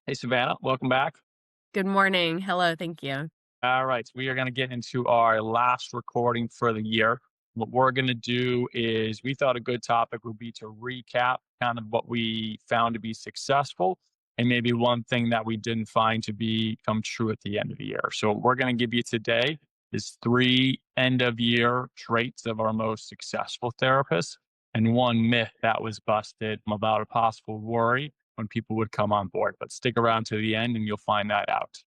Hey, Savannah, welcome back. Good morning. Hello, thank you. All right, so we are going to get into our last recording for the year. What we're going to do is we thought a good topic would be to recap kind of what we found to be successful and maybe one thing that we didn't find to be come true at the end of the year. So what we're going to give you today is three end of year traits of our most successful therapists and one myth that was busted about a possible worry when people would come on board. But stick around to the end and you'll find that out.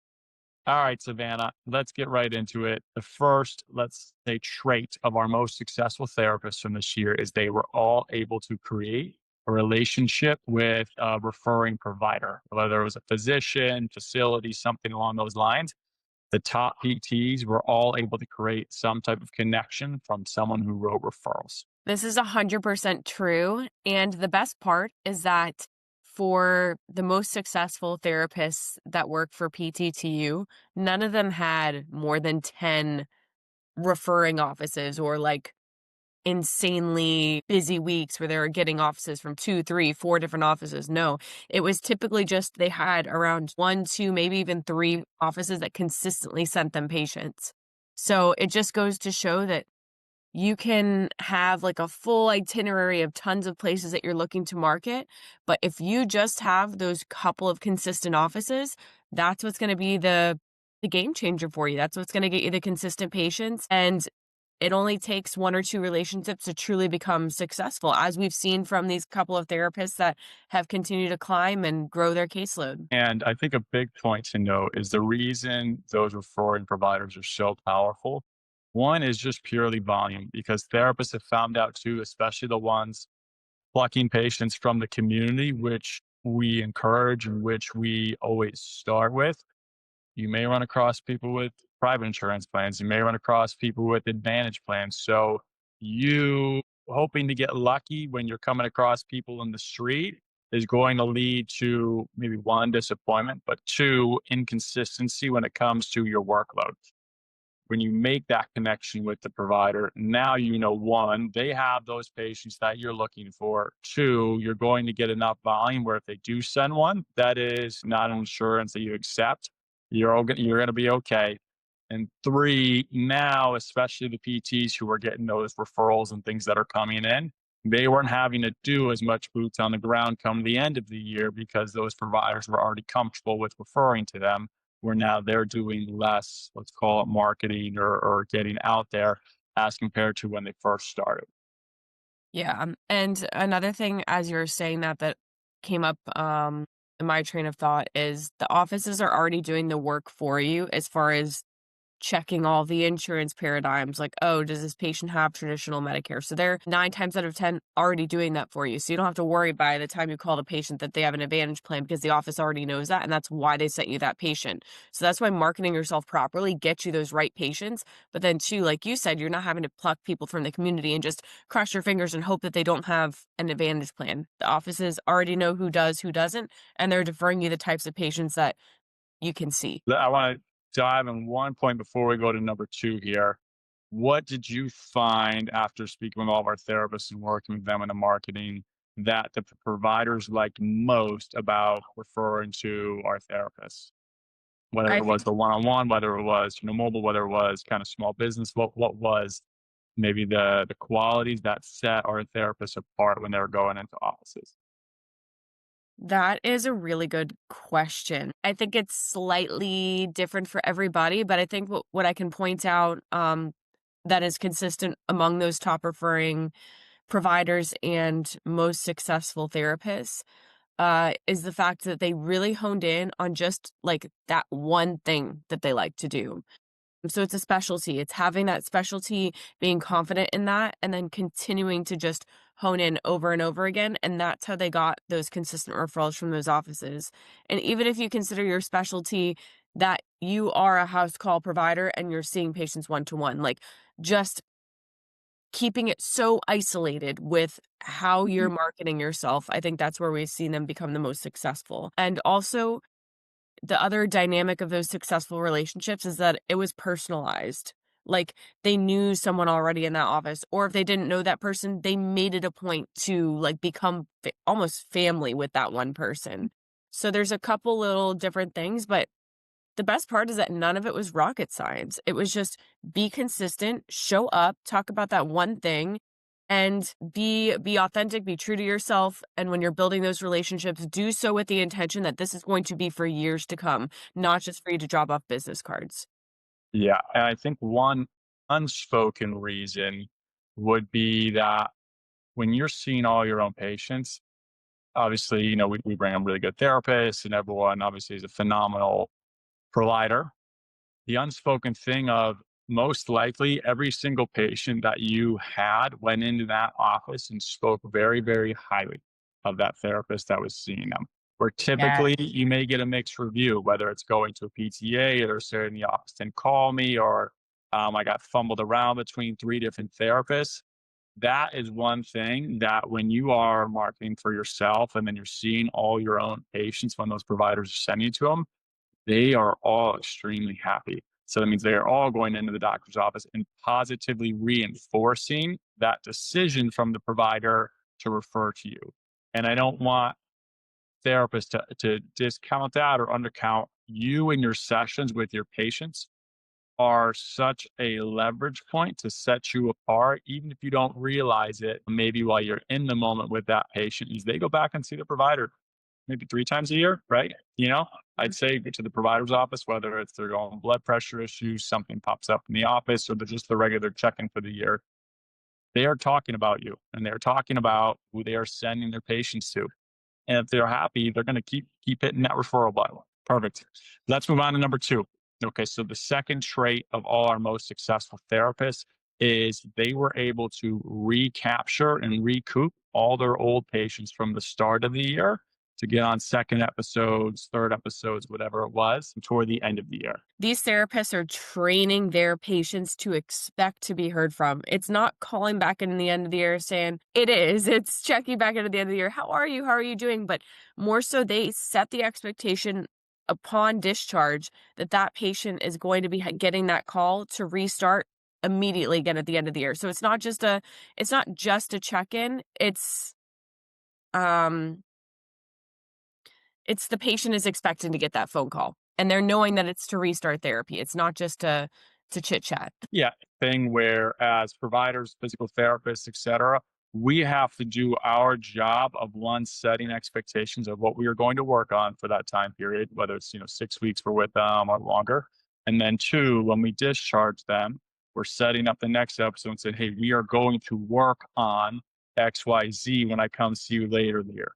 All right, Savannah, let's get right into it. The first, let's say, trait of our most successful therapists from this year is they were all able to create a relationship with a referring provider, whether it was a physician, facility, something along those lines. The top PTs were all able to create some type of connection from someone who wrote referrals. This is 100% true. And the best part is that for the most successful therapists that work for PTTU, none of them had more than 10 referring offices or like insanely busy weeks where they were getting offices from two, three, four different offices. No, it was typically just they had around one, two, maybe even three offices that consistently sent them patients. So it just goes to show that you can have like a full itinerary of tons of places that you're looking to market. But if you just have those couple of consistent offices, that's what's going to be the game changer for you. That's what's going to get you the consistent patients. And it only takes one or two relationships to truly become successful, as we've seen from these couple of therapists that have continued to climb and grow their caseload. And I think a big point to note is the reason those referring providers are so powerful. One is just purely volume because therapists have found out too, especially the ones plucking patients from the community, which we encourage and which we always start with. You may run across people with private insurance plans. You may run across people with advantage plans. So you hoping to get lucky when you're coming across people in the street is going to lead to maybe one, disappointment, but two, inconsistency when it comes to your workload. When you make that connection with the provider, now you know one, they have those patients that you're looking for. Two, you're going to get enough volume where if they do send one, that is not an insurance that you accept. You're going to be okay. And three, now especially the PTs who are getting those referrals and things that are coming in, they weren't having to do as much boots on the ground come the end of the year because those providers were already comfortable with referring to them where now they're doing less, let's call it marketing or getting out there as compared to when they first started. Yeah. And another thing, as you're saying that came up in my train of thought is the offices are already doing the work for you as far as checking all the insurance paradigms like, oh, does this patient have traditional Medicare? So they're 9 times out of 10 already doing that for you. So you don't have to worry by the time you call the patient that they have an Advantage plan because the office already knows that. And that's why they sent you that patient. So that's why marketing yourself properly gets you those right patients. But then, too, like you said, you're not having to pluck people from the community and just cross your fingers and hope that they don't have an Advantage plan. The offices already know who does, who doesn't, and they're deferring you the types of patients that you can see. I want to dive in one point before we go to number two here. What did you find after speaking with all of our therapists and working with them in the marketing that the providers liked most about referring to our therapists? Whether I it was think the one-on-one, whether it was mobile, whether it was kind of small business, what was maybe the qualities that set our therapists apart when they were going into offices? that is a really good question. I think it's slightly different for everybody, but I think what I can point out that is consistent among those top referring providers and most successful therapists is the fact that they really honed in on just like that one thing that they like to do. So it's a specialty. It's having that specialty, being confident in that, and then continuing to just hone in over and over again. And that's how they got those consistent referrals from those offices. And even if you consider your specialty that you are a house call provider and you're seeing patients one to one, like just keeping it so isolated with how you're marketing yourself, I think that's where we've seen them become the most successful. And also, the other dynamic of those successful relationships is that it was personalized. Like they knew someone already in that office, or if they didn't know that person, they made it a point to like become almost family with that one person. So there's a couple little different things, but the best part is that none of it was rocket science. It was just be consistent, show up, talk about that one thing, and be authentic, be true to yourself. And when you're building those relationships, do so with the intention that this is going to be for years to come, not just for you to drop off business cards. Yeah, and I think one unspoken reason would be that when you're seeing all your own patients, obviously, we bring in really good therapists and everyone obviously is a phenomenal provider. The unspoken thing of most likely every single patient that you had went into that office and spoke very, very highly of that therapist that was seeing them. Where Yeah. typically you may get a mixed review, whether it's going to a PTA or sitting in the office and call me, or I got fumbled around between three different therapists. That is one thing that when you are marketing for yourself and then you're seeing all your own patients when those providers are sending you to them, they are all extremely happy. So that means they are all going into the doctor's office and positively reinforcing that decision from the provider to refer to you. And I don't want therapists to discount that or undercount you and your sessions with your patients are such a leverage point to set you apart, even if you don't realize it. Maybe while you're in the moment with that patient, is they go back and see the provider maybe 3 times a year, right? I'd say go to the provider's office, whether it's their own blood pressure issues, something pops up in the office, or they're just the regular check-in for the year. They are talking about you and they're talking about who they are sending their patients to. And if they're happy, they're going to keep hitting that referral button. Perfect. Let's move on to number two. Okay, so the second trait of all our most successful therapists is they were able to recapture and recoup all their old patients from the start of the year to get on second episodes, third episodes, whatever it was, toward the end of the year. These therapists are training their patients to expect to be heard from. It's not calling back in the end of the year saying, it is. It's checking back in at the end of the year. How are you? How are you doing? But more so, they set the expectation upon discharge that that patient is going to be getting that call to restart immediately again at the end of the year. So it's not just a check-in. Um it's the patient is expecting to get that phone call, and they're knowing that it's to restart therapy. It's not just to chit chat. Yeah, thing where as providers, physical therapists, etc., we have to do our job of one setting expectations of what we are going to work on for that time period, whether it's 6 weeks we're with them or longer, and then two, when we discharge them, we're setting up the next episode and saying, hey, we are going to work on XYZ when I come see you later in the year.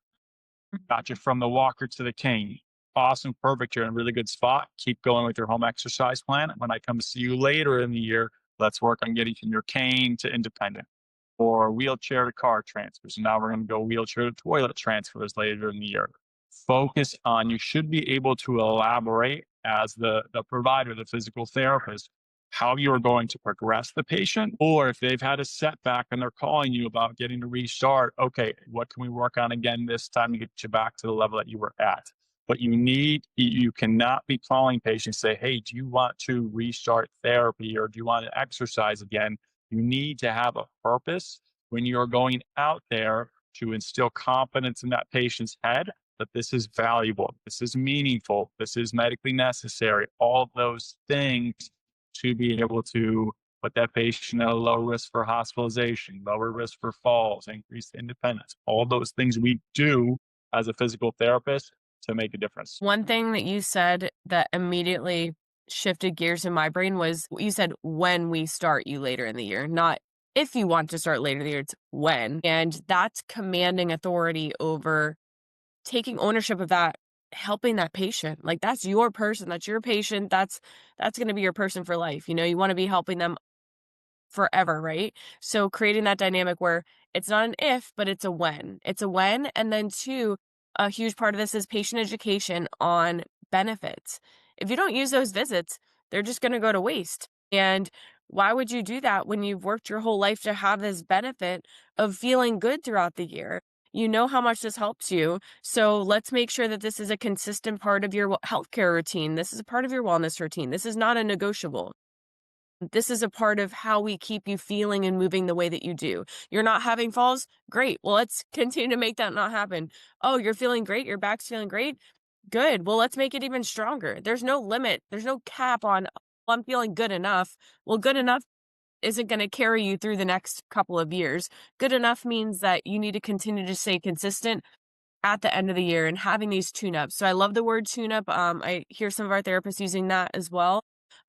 Got you from the walker to the cane. Awesome, perfect. You're in a really good spot. Keep going with your home exercise plan. When I come to see you later in the year, let's work on getting from your cane to independent or wheelchair to car transfers. And now we're going to go wheelchair to toilet transfers later in the year. Focus on, you should be able to elaborate as the provider, the physical therapist, how you are going to progress the patient, or if they've had a setback and they're calling you about getting to restart, okay, what can we work on again this time to get you back to the level that you were at? But you cannot be calling patients, say, hey, do you want to restart therapy or do you want to exercise again? You need to have a purpose when you're going out there to instill confidence in that patient's head that this is valuable, this is meaningful, this is medically necessary, all of those things to be able to put that patient at a low risk for hospitalization, lower risk for falls, increased independence, all those things we do as a physical therapist to make a difference. One thing that you said that immediately shifted gears in my brain was you said when we start you later in the year, not if you want to start later in the year, it's when. And that's commanding authority over taking ownership of that, helping that patient. Like that's your person, that's your patient, that's going to be your person for life. You want to be helping them forever, right? So creating that dynamic where it's not an if, but it's a when. It's a when. And then two, a huge part of this is patient education on benefits. If you don't use those visits, they're just going to go to waste. And why would you do that when you've worked your whole life to have this benefit of feeling good throughout the year? You know how much this helps you. So let's make sure that this is a consistent part of your healthcare routine. This is a part of your wellness routine. This is not a negotiable. This is a part of how we keep you feeling and moving the way that you do. You're not having falls? Great. Well, let's continue to make that not happen. Oh, you're feeling great. Your back's feeling great. Good. Well, let's make it even stronger. There's no limit. There's no cap on, "Oh, I'm feeling good enough." Well, good enough isn't going to carry you through the next couple of years. Good enough means that you need to continue to stay consistent at the end of the year and having these tune-ups. So I love the word tune-up. I hear some of our therapists using that as well.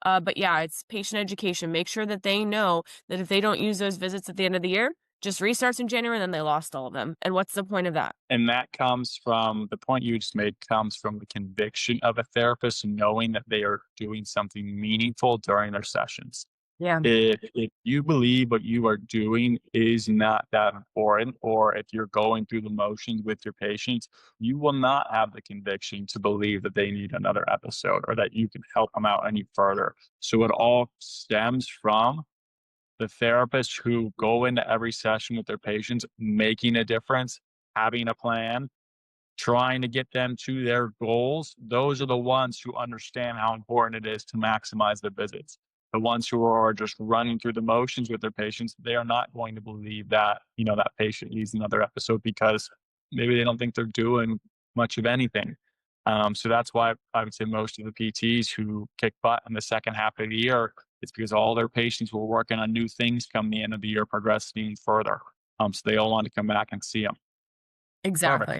But yeah, it's patient education. Make sure that they know that if they don't use those visits at the end of the year, just restarts in January, and then they lost all of them. And what's the point of that? And that comes from the point you just made comes from the conviction of a therapist knowing that they are doing something meaningful during their sessions. Yeah, If you believe what you are doing is not that important, or if you're going through the motions with your patients, you will not have the conviction to believe that they need another episode or that you can help them out any further. So it all stems from the therapists who go into every session with their patients, making a difference, having a plan, trying to get them to their goals. Those are the ones who understand how important it is to maximize the visits. The ones who are just running through the motions with their patients, they are not going to believe that, that patient needs another episode because maybe they don't think they're doing much of anything. So that's why I would say most of the PTs who kick butt in the second half of the year, it's because all their patients were working on new things come the end of the year, progressing further. So they all want to come back and see them. Perfect. exactly.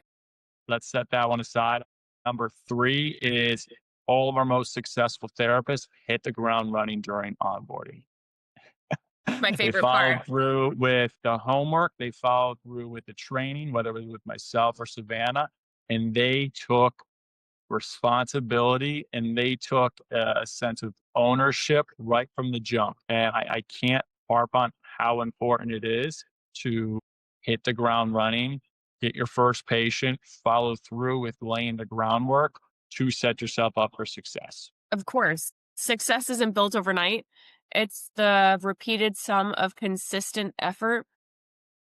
Let's set that one aside. Number three is all of our most successful therapists hit the ground running during onboarding. My They favorite part. followed through with the homework, they followed through with the training, whether it was with myself or Savannah, and they took responsibility and they took a sense of ownership right from the jump. And I can't harp on how important it is to hit the ground running, get your first patient, follow through with laying the groundwork to set yourself up for success. Of course, success isn't built overnight. It's the repeated sum of consistent effort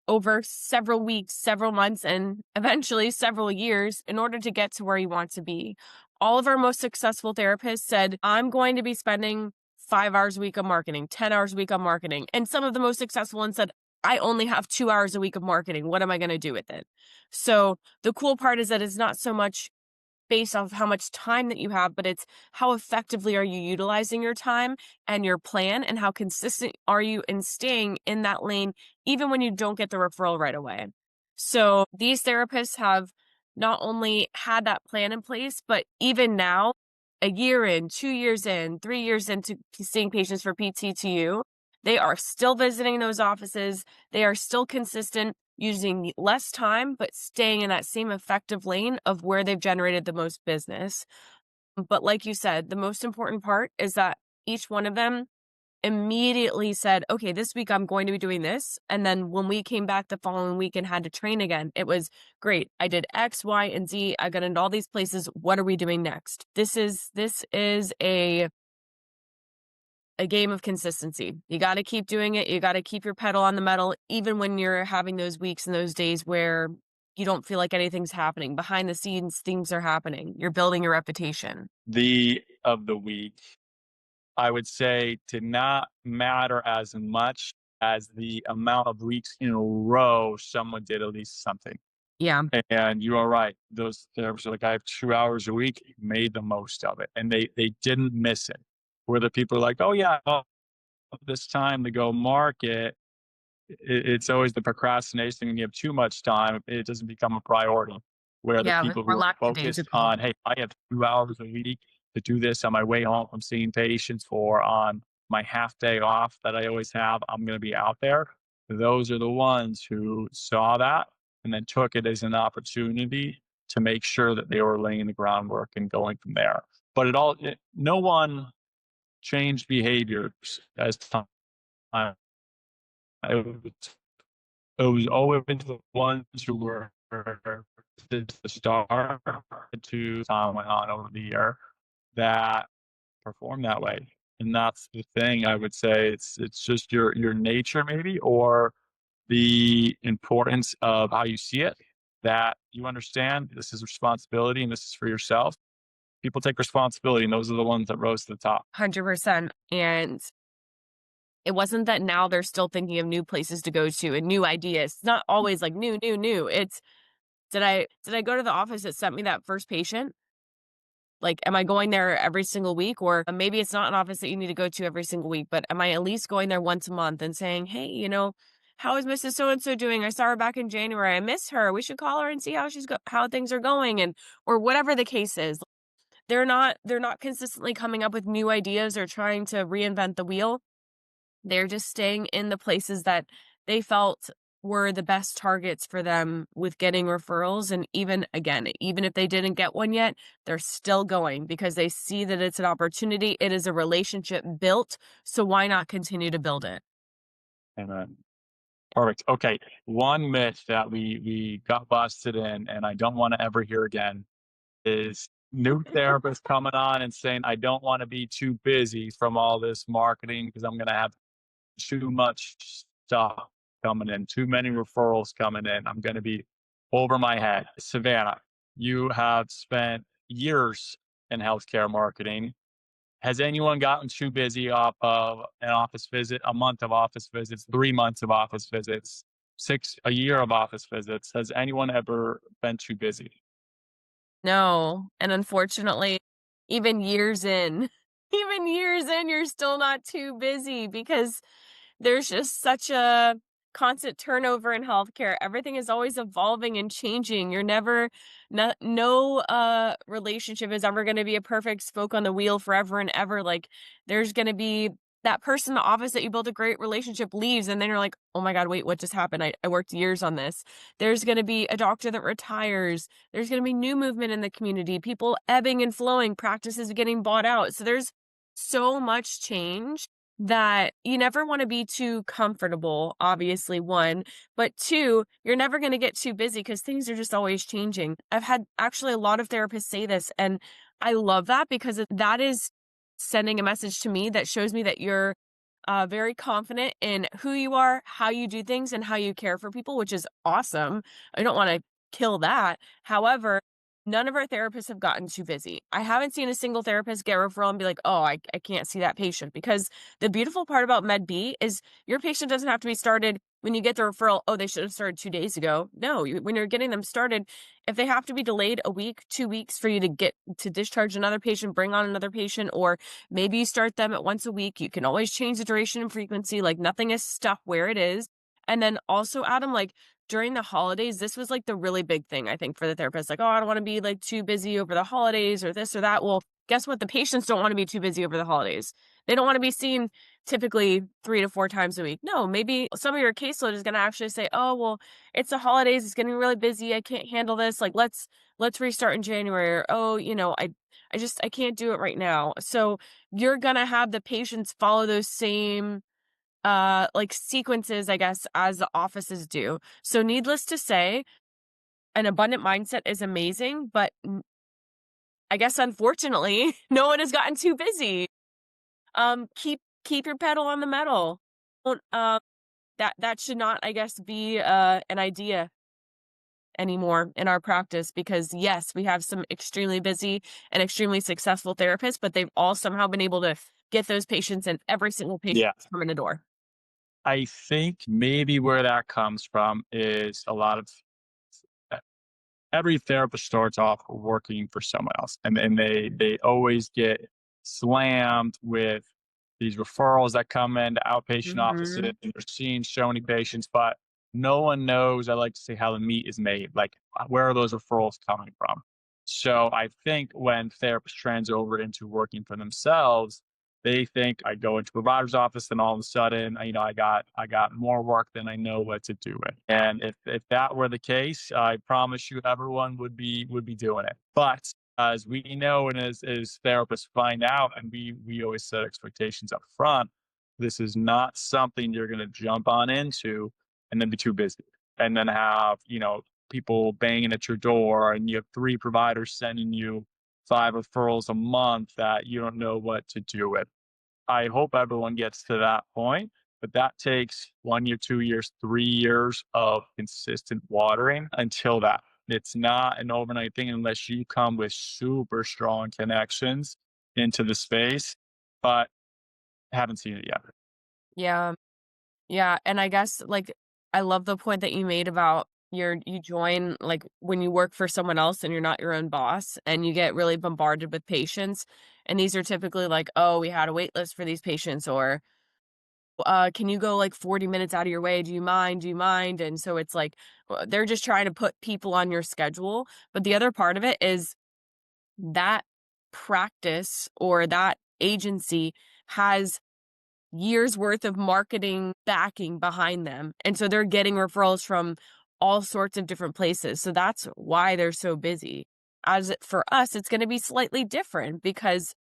over several weeks, several months, and eventually several years in order to get to where you want to be. All of our most successful therapists said, I'm going to be spending 5 hours a week on marketing, 10 hours a week on marketing. And some of the most successful ones said, I only have 2 hours a week of marketing. What am I going to do with it? So the cool part is that it's not so much based off of how much time that you have, but it's how effectively are you utilizing your time and your plan, and how consistent are you in staying in that lane, even when you don't get the referral right away. So these therapists have not only had that plan in place, but even now, a year in, 2 years in, 3 years into seeing patients for PTTU, they are still visiting those offices. They are still consistent, using less time, but staying in that same effective lane of where they've generated the most business. But like you said, the most important part is that each one of them immediately said, okay, this week I'm going to be doing this. And then when we came back the following week and had to train again, it was great. I did X, Y, and Z. I got into all these places. What are we doing next? This is a game of consistency. You got to keep doing it. You got to keep your pedal on the metal, even when you're having those weeks and those days where you don't feel like anything's happening. Behind the scenes, things are happening. You're building your reputation. The of the week, I would say, did not matter as much as the amount of weeks in a row someone did at least something. Yeah. And you are right. Those therapists are like, I have 2 hours a week, made the most of it. And they didn't miss it. Where the people are like, oh yeah, well, this time to go market, it's always the procrastination. When you have too much time, it doesn't become a priority. Where the Yeah. people We're who are focused lackadaisical. on, hey, I have 2 hours a week to do this on my way home from seeing patients, or on my half day off that I always have, I'm going to be out there. Those are the ones who saw that and then took it as an opportunity to make sure that they were laying the groundwork and going from there. But no one changed behaviors as time. It was, it was always the ones who were the star to time went on over the year that perform that way. And that's the thing. I would say it's just your nature maybe, or the importance of how you see it, that you understand this is responsibility and this is for yourself. People take responsibility, and those are the ones that rose to the top. 100%. And it wasn't that now they're still thinking of new places to go to and new ideas. It's not always like new, new, new. It's did I go to the office that sent me that first patient? Like, am I going there every single week? Or maybe it's not an office that you need to go to every single week, but am I at least going there once a month and saying, hey, how is Mrs. So and so doing? I saw her back in January. I miss her. We should call her and see how things are going, and or whatever the case is. They're not consistently coming up with new ideas or trying to reinvent the wheel. They're just staying in the places that they felt were the best targets for them with getting referrals. And even if they didn't get one yet, they're still going because they see that it's an opportunity. It is a relationship built. So why not continue to build it? Amen. Perfect. Okay. One myth that we got busted in, and I don't want to ever hear again, is new therapists coming on and saying, I don't want to be too busy from all this marketing because I'm going to have too much stuff coming in, too many referrals coming in. I'm going to be over my head. Savannah, you have spent years in healthcare marketing. Has anyone gotten too busy off of an office visit, a month of office visits, 3 months of office visits, a year of office visits? Has anyone ever been too busy? No, and unfortunately, even years in even years in, you're still not too busy because there's just such a constant turnover in healthcare. Everything is always evolving and changing. You're never no relationship is ever gonna be a perfect spoke on the wheel forever and ever. Like, there's gonna be that person in the office that you built a great relationship leaves, and then you're like, "Oh my god, wait, what just happened? I worked years on this." There's gonna be a doctor that retires. There's gonna be new movement in the community, people ebbing and flowing, practices getting bought out. So there's so much change that you never wanna be too comfortable, obviously, 1, but 2, you're never gonna get too busy because things are just always changing. I've had actually a lot of therapists say this, and I love that because that is sending a message to me that shows me that you're, very confident in who you are, how you do things, and how you care for people, which is awesome. I don't wanna kill that. However, none of our therapists have gotten too busy. I haven't seen a single therapist get a referral and be like, "Oh, I can't see that patient," because the beautiful part about Med B is your patient doesn't have to be started when you get the referral, "Oh, they should have started 2 days ago." No, when you're getting them started, if they have to be delayed a week, 2 weeks for you to get to discharge another patient, bring on another patient, or maybe you start them at once a week, you can always change the duration and frequency, like, nothing is stuck where it is. And then also, Adam, like, during the holidays, this was, like, the really big thing, I think, for the therapist, like, "Oh, I don't wanna be, like, too busy over the holidays or this or that." Well, guess what? The patients don't wanna be too busy over the holidays. They don't wanna be seen typically 3 to 4 times a week. No, maybe some of your caseload is gonna actually say, "Oh, well, it's the holidays, it's getting really busy, I can't handle this, like, let's restart in January," or, "Oh, I can't do it right now." So, you're gonna have the patients follow those same, like, sequences, I guess, as the offices do. So, needless to say, an abundant mindset is amazing, but I guess unfortunately, no one has gotten too busy. Keep your pedal on the metal. Don't, that should not, I guess, be, an idea anymore in our practice because, yes, we have some extremely busy and extremely successful therapists, but they've all somehow been able to get those patients and every single patient Yeah. that's come in the door. I think maybe where that comes from is a lot of every therapist starts off working for someone else, and they always get slammed with these referrals that come into outpatient offices, Mhm. and they're seeing so many patients, but no one knows. I like to say how the meat is made. Like, where are those referrals coming from? So I think when therapists trans over into working for themselves, they think I go into a provider's office, and all of a sudden, I got more work than I know what to do with. And if that were the case, I promise you, everyone would be doing it. But as we know, and as therapists find out, and we always set expectations up front, this is not something you're going to jump on into and then be too busy, and then have people banging at your door, and you have 3 providers sending you 5 referrals a month that you don't know what to do with. I hope everyone gets to that point, but that takes 1 year, 2 years, 3 years of consistent watering until that. It's not an overnight thing unless you come with super strong connections into the space, but haven't seen it yet. Yeah. Yeah, and I guess, like, I love the point that you made about You join, like, when you work for someone else and you're not your own boss, and you get really bombarded with patients, and these are typically like, "Oh, we had a wait list for these patients," or, "Can you go, like, 40 minutes out of your way? Do you mind? Do you mind?" And so it's like, they're just trying to put people on your schedule, but the other part of it is that practice or that agency has years worth of marketing backing behind them. And so they're getting referrals from all sorts of different places. So that's why they're so busy. For us, it's going to be slightly different because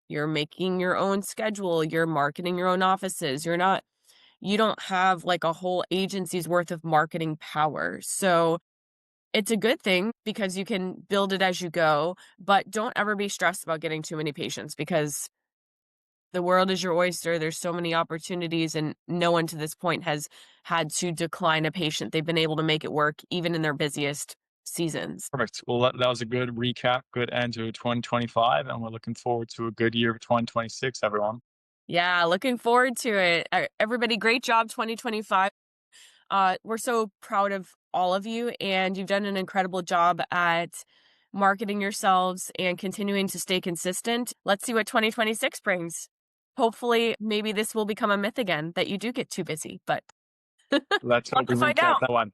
you're making your own schedule, you're marketing your own offices. You don't have like a whole agency's worth of marketing power. So it's a good thing because you can build it as you go, but don't ever be stressed about getting too many patients because the world is your oyster. There's so many opportunities, and no one to this point has had to decline a patient. They've been able to make it work even in their busiest seasons. Perfect. Well, that was a good recap, good end to 2025, and we're looking forward to a good year of 2026, everyone. Yeah, looking forward to it. Everybody, great job 2025. We're so proud of all of you, and you've done an incredible job at marketing yourselves and continuing to stay consistent. Let's see what 2026 brings. Hopefully, maybe this will become a myth again that you do get too busy, but Let's we'll have hope we to find recap out. that one.